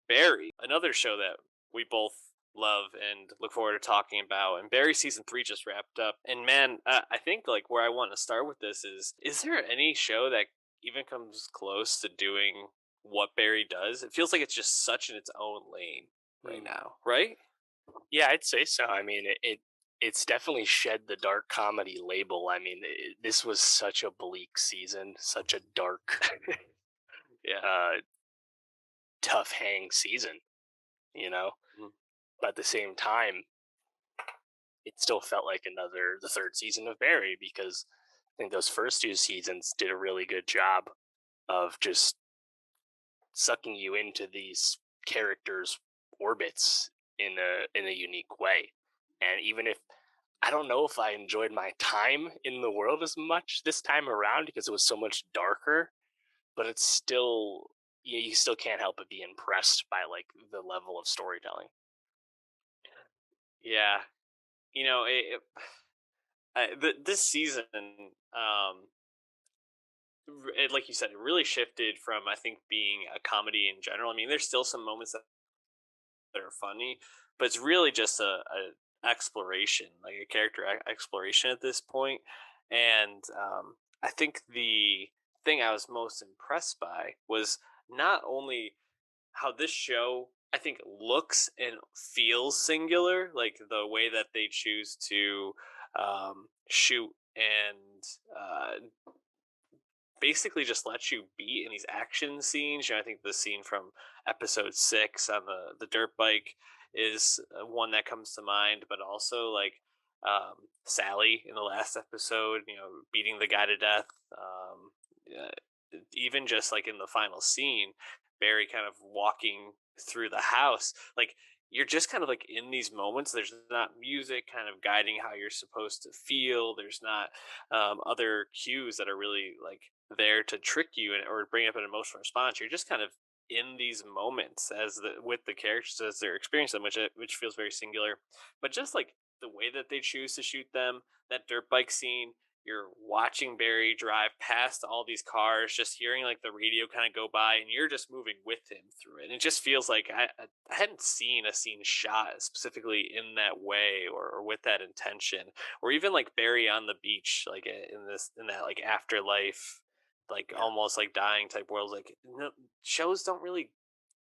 Barry, another show that we both love and look forward to talking about. And Barry season 3 just wrapped up. And man, I think like where I want to start with this is there any show that even comes close to doing what Barry does? It feels like it's just such in its own lane right Mm. now, right? Yeah, I'd say so. I mean, it's definitely shed the dark comedy label. I mean, this was such a bleak season, such a dark, Yeah. uh, tough hang season. You know, Mhm. but at the same time, it still felt like the third season of Barry because I think those first two seasons did a really good job of just sucking you into these characters' orbits in a unique way. And even if I don't know if I enjoyed my time in the world as much this time around because it was so much darker, but it's still you still can't help but be impressed by like the level of storytelling. Yeah. You know, this season, um, like you said, it really shifted from I think being a comedy in general. I mean, there's still some moments that are funny, but it's really just a exploration, like a character exploration at this point. And I think the thing I was most impressed by was not only how this show I think looks and feels singular, like the way that they choose to shoot and basically just lets you be in these action scenes. You know, I think the scene from episode 6 on the dirt bike is one that comes to mind, but also like Sally in the last episode, you know, beating the guy to death. Uh, Even just like in the final scene, Barry kind of walking through the house, like you're just kind of like in these moments. There's not music kind of guiding how you're supposed to feel. There's not other cues that are really like there to trick you or bring up an emotional response. You're just kind of in these moments as with the characters as they're experiencing them, which feels very singular. But just like the way that they choose to shoot them, that dirt bike scene, you're watching Barry drive past all these cars, just hearing like the radio kind of go by, and you're just moving with him through it. And it just feels like I hadn't seen a scene shot specifically in that way or with that intention, or even like Barry on the beach, like in that like afterlife, like Yeah. almost like dying type world. Like no, shows don't really.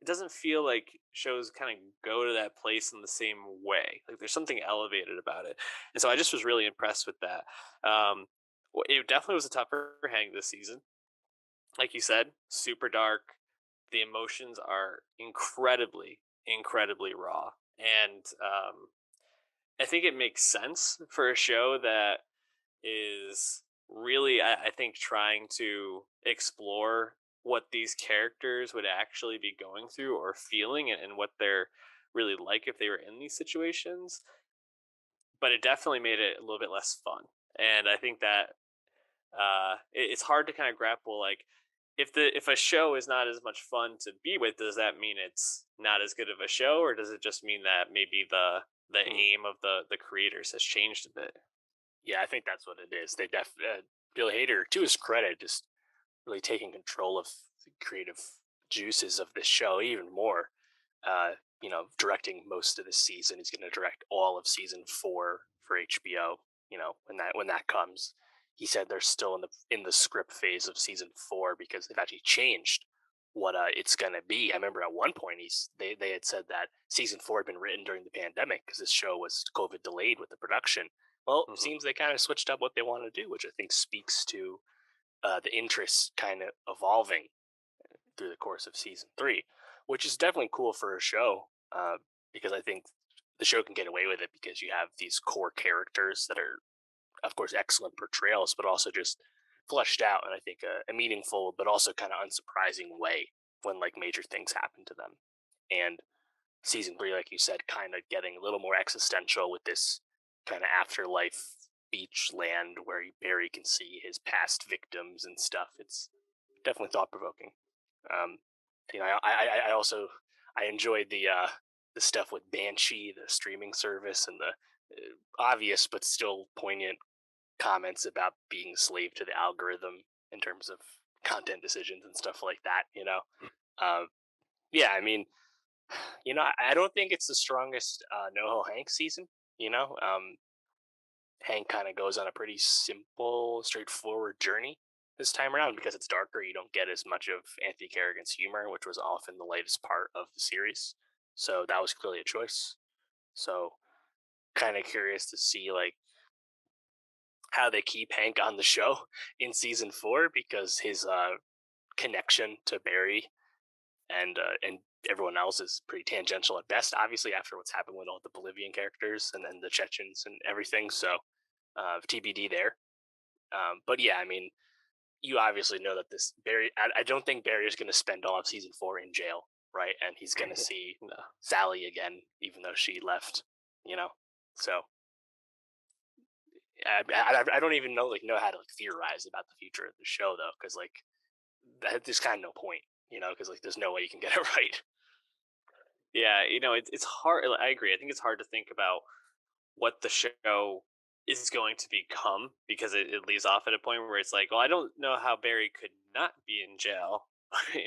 It doesn't feel like shows kind of go to that place in the same way. Like there's something elevated about it, and so I just was really impressed with that. It definitely was a tougher hang this season. Like you said, super dark. The emotions are incredibly raw, and I think it makes sense for a show that is really, I think, trying to explore what these characters would actually be going through or feeling and what they're really like if they were in these situations. But it definitely made it a little bit less fun. And I think that it's hard to kind of grapple like if a show is not as much fun to be with, does that mean it's not as good of a show, or does it just mean that maybe the Hmm. aim of the creators has changed a bit? Yeah, I think that's what it is. Bill Hader, to his credit, just really taking control of the creative juices of this show even more. Uh, directing most of the season. He's going to direct all of season 4 for HBO. When that comes, he said they're still in the script phase of season 4 because they've actually changed what it's going to be. I remember at one point they had said that season 4 had been written during the pandemic because this show was COVID delayed with the production. Well, it Hmm. seems they kind of switched up what they want to do, which I think speaks to the interest kind of evolving through the course of season 3, which is definitely cool for a show because I think the show can get away with it because you have these core characters that are, of course, excellent portrayals, but also just fleshed out in I think a meaningful but also kind of unsurprising way when like major things happen to them. And season 3, like you said, kind of getting a little more existential with this kind of afterlife beach land where Barry can see his past victims and stuff. It's definitely thought provoking. Um, I also I enjoyed the stuff with Banshee, the streaming service, and the obvious but still poignant comments about being a slave to the algorithm in terms of content decisions and stuff like that. Um, yeah, I mean, I don't think it's the strongest NoHo Hank season. You know, Hank kind of goes on a pretty simple, straightforward journey this time around because it's darker. You don't get as much of Anthony Carrigan's humor, which was often the latest part of the series. So that was clearly a choice. So kind of curious to see like how they keep Hank on the show in season 4 because his connection to Barry and everyone else is pretty tangential at best. Obviously, after what's happened with all the Bolivian characters and then the Chechens and everything, so TBD there. But yeah, I mean, you obviously know that this Barry. I don't think Barry is going to spend all of season 4 in jail, right? And he's going to see No. Sally again, even though she left. You know, so I don't even know how to like theorize about the future of the show though, because like there's kind of no point, because like there's no way you can get it right. Yeah, it's hard. I agree. I think it's hard to think about what the show is going to become because it leaves off at a point where it's like, well, I don't know how Barry could not be in jail,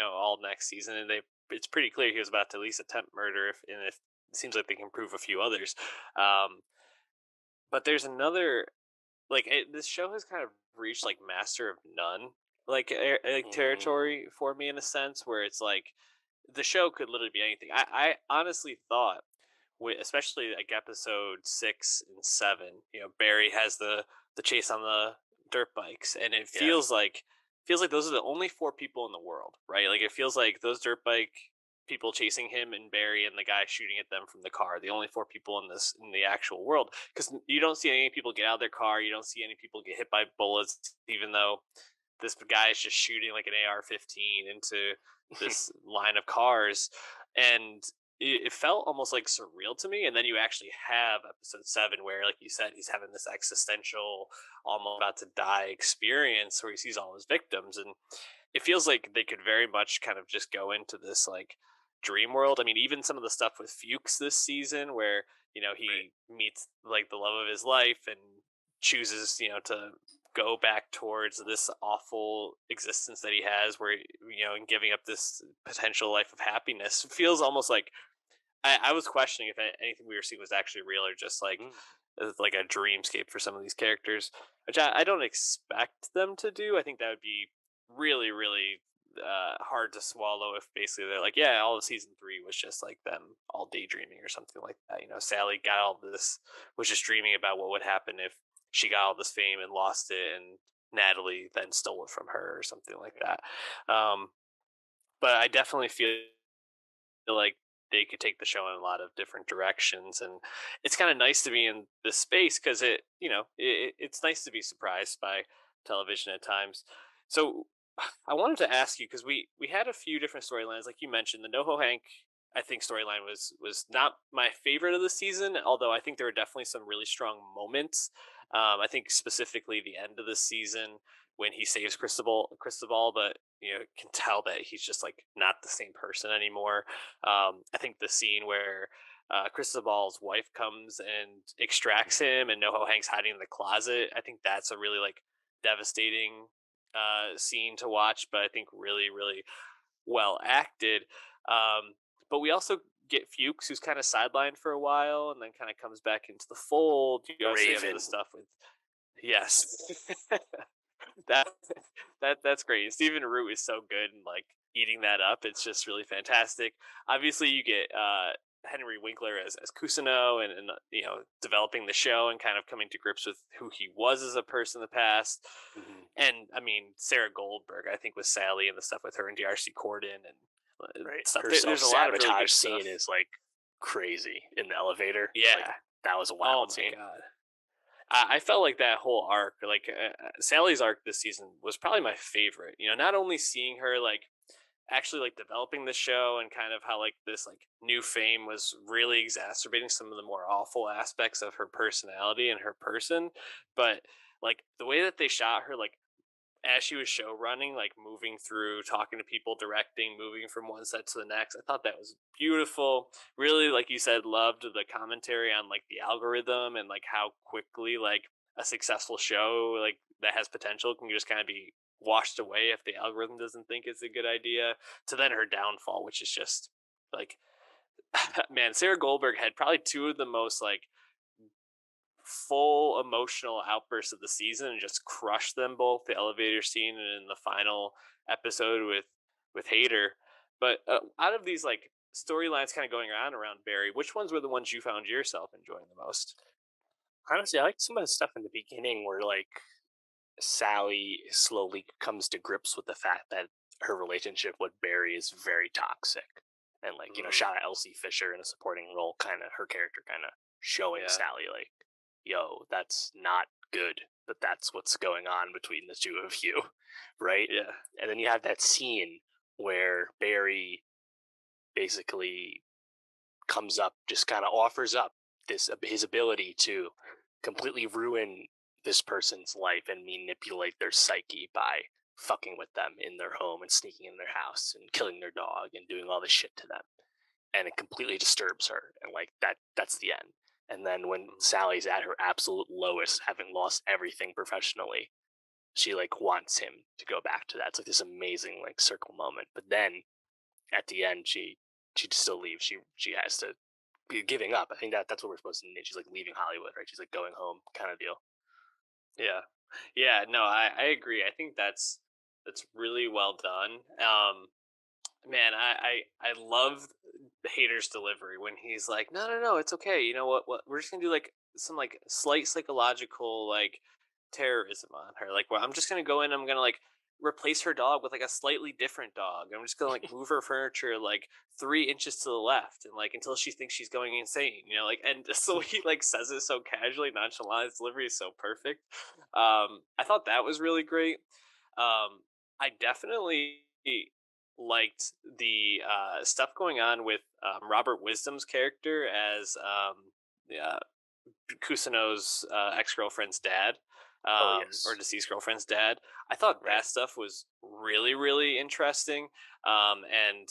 all next season, and it's pretty clear he was about to at least attempt murder, if it seems like they can prove a few others. Um, but there's another this show has kind of reached like master of none like Mm, territory for me in a sense where it's like the show could literally be anything. I honestly thought especially like episode 6 and 7, Barry has the chase on the dirt bikes, and it yeah. feels like those are the only four people in the world, right? Like it feels like those dirt bike people chasing him and Barry and the guy shooting at them from the car, the only four people in the actual world, because you don't see any people get out of their car, you don't see any people get hit by bullets, even though this guy is just shooting like an AR-15 into this line of cars, and it felt almost like surreal to me. And then you actually have episode 7, where, like you said, he's having this existential, almost about to die experience where he sees all his victims, and it feels like they could very much kind of just go into this like dream world. I mean, even some of the stuff with Fuchs this season, where Right. he meets like the love of his life and chooses to go back towards this awful existence that he has, where and giving up this potential life of happiness feels almost like I was questioning if anything we were seeing was actually real or just Mm, like a dreamscape for some of these characters, which I don't expect them to do. I think that would be really, really hard to swallow if basically they're like, yeah, all of season 3 was just like them all daydreaming or something like that. Sally got all this, was just dreaming about what would happen if she got all this fame and lost it, and Natalie then stole it from her or something like right. that. But I definitely feel like they could take the show in a lot of different directions, and it's kind of nice to be in this space because it's nice to be surprised by television at times. So I wanted to ask you, because we had a few different storylines, like you mentioned. The NoHo Hank, I think, storyline was not my favorite of the season, although I think there were definitely some really strong moments. I think specifically the end of the season when he saves Cristobal, but can tell that he's just like not the same person anymore. I think the scene where Cristobal's wife comes and extracts him, and NoHo Hank's hiding in the closet. I think that's a really like devastating scene to watch, but I think really, really well acted. Um, but we also get Fuchs, who's kind of sidelined for a while, and then kind of comes back into the fold. You The also have the Raven. stuff with yes, that that's great. Stephen Root is so good and like eating that up. It's just really fantastic. Obviously, you get Henry Winkler as Kusano, and developing the show and kind of coming to grips with who he was as a person in the past. Hmm. And I mean, Sarah Goldberg, I think, with Sally and the stuff with her and DRC Corden and Right. stuff. Her There's self a lot of really sabotage good scene stuff. is like crazy in the elevator. Like Yeah. that was a Oh wild my scene. god. I felt like that whole arc, like Sally's arc this season, was probably my favorite. Not only seeing her like actually like developing the show and kind of how like this like new fame was really exacerbating some of the more awful aspects of her personality and her person, but like the way that they shot her, like as she was show running, like moving through, talking to people, directing, moving from one set to the next. I thought that was beautiful. Really, like you said, loved the commentary on like the algorithm and like how quickly like a successful show like that has potential can just kind of be washed away if the algorithm doesn't think it's a good idea. To then her downfall, which is just like Man, Sarah Goldberg had probably two of the most like full emotional outbursts of the season and just crushed them both. The elevator scene and in the final episode with Hater. But out of these like storylines kind of going on around Barry, which ones were the ones you found yourself enjoying the most? Honestly, I like some of the stuff in the beginning where like Sally slowly comes to grips with the fact that her relationship with Barry is very toxic. And like, Mm, shout out Elsie Fisher in a supporting role, kind of her character kind of showing yeah, Sally like, yo, that's not good. That that's what's going on between the two of you, right? yeah. And then you have that scene where Barry basically comes up, just kind of offers up this his ability to completely ruin this person's life and manipulate their psyche by fucking with them in their home and sneaking in their house and killing their dog and doing all this shit to them. And it completely disturbs her. And like that's the end. And then when Mm, Sally's at her absolute lowest, having lost everything professionally, she like wants him to go back to that. It's like this amazing like circle moment. But then at the end she still leaves. She has to giving up. I think that's what we're supposed to need. She's like leaving Hollywood, right? She's like going home, kind of deal. yeah, yeah. No, I agree. I think that's really well done. Man, I love Hater's delivery when he's like, "No, no, no, it's okay. You know what? We're just gonna do like some like slight psychological like terrorism on her. Like, well, I'm just gonna go in. I'm gonna like replace her dog with like a slightly different dog. I'm just gonna like move her furniture like 3 inches to the left, and like until she thinks she's going insane. You know, like and so he like says it so casually, nonchalant. His delivery is so perfect. I thought that was really great. I definitely liked the stuff going on with Robert Wisdom's character as yeah, Kusano's ex girlfriend's dad, Oh or yes, deceased girlfriend's dad. I thought right. that stuff was really, really interesting. And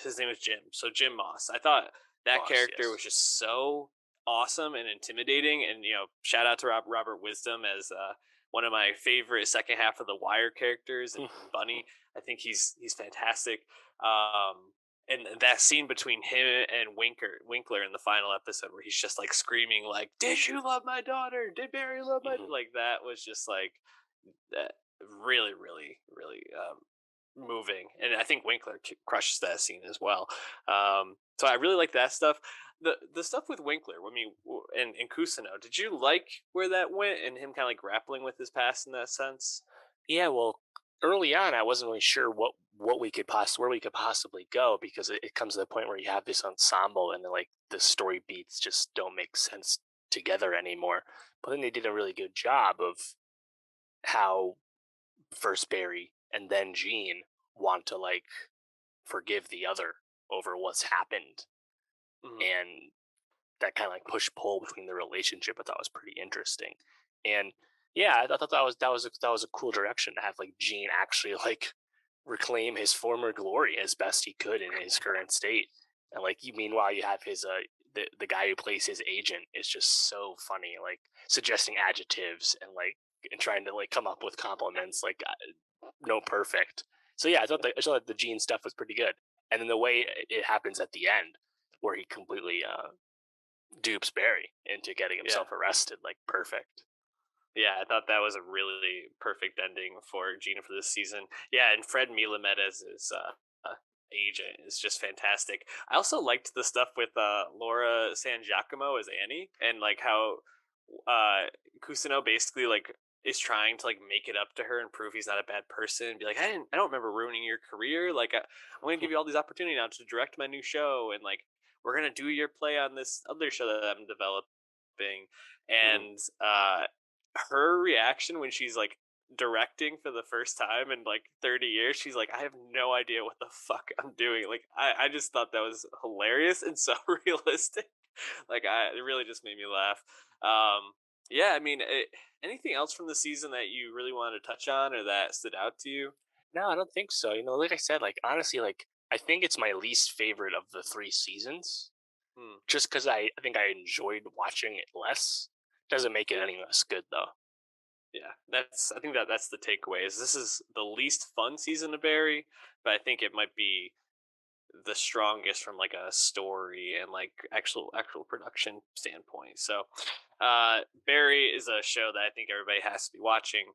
his name is Jim. So Jim Moss. I thought that Moss, character was yes. just so awesome and intimidating. And shout out to Robert Wisdom as one of my favorite second half of the Wire characters and Bunny. I think he's fantastic. And that scene between him and Winkler in the final episode where he's just like screaming like, "Did you love my daughter? Did Barry love my?" Mhm. Like that was just like that really, really, really moving, and I think Winkler crushes that scene as well. So I really like that stuff. The stuff with Winkler, I mean, and Kusino, did you like where that went and him kind of like grappling with his past in that sense? Yeah, well, early on, I wasn't really sure what we could where we could possibly go because it comes to the point where you have this ensemble and like the story beats just don't make sense together anymore. But then they did a really good job of how first Barry and then Jean want to like forgive the other over what's happened, Mm-hmm. and that kind of like push pull between the relationship I thought was pretty interesting. And yeah, I thought that was a cool direction to have like Gene actually like reclaim his former glory as best he could in his current state. And like you meanwhile you have his the guy who plays his agent is just so funny, like suggesting adjectives and like and trying to like come up with compliments like no perfect. So yeah, I thought the Gene stuff was pretty good. And then the way it happens at the end where he completely dupes Barry into getting Yeah. himself arrested. Like perfect. Yeah, I thought that was a really perfect ending for Gina for this season. Yeah, and Fred Melamed as his agent is just fantastic. I also liked the stuff with Laura San Giacomo as Annie, and like how uh, Kusino basically like is trying to like make it up to her and prove he's not a bad person. Be like, I don't remember ruining your career. Like, I'm going to give you all these opportunities now to direct my new show, and like we're gonna do your play on this other show that I'm developing. Mhm. And her reaction when she's like directing for the first time in like 30 years, she's like, I have no idea what the fuck I'm doing. Like I just thought that was hilarious and so realistic. Like it really just made me laugh. Yeah, I mean, anything else from the season that you really wanted to touch on or that stood out to you? No, I don't think so. Like I said, like honestly, like I think it's my least favorite of the three seasons. Hmm. Just because I think I enjoyed watching it less. Doesn't make it Yeah. any less good though. Yeah, I think that's the takeaway. Is this is the least fun season of Barry, but I think it might be the strongest from like a story and like actual production standpoint. So Barry is a show that I think everybody has to be watching.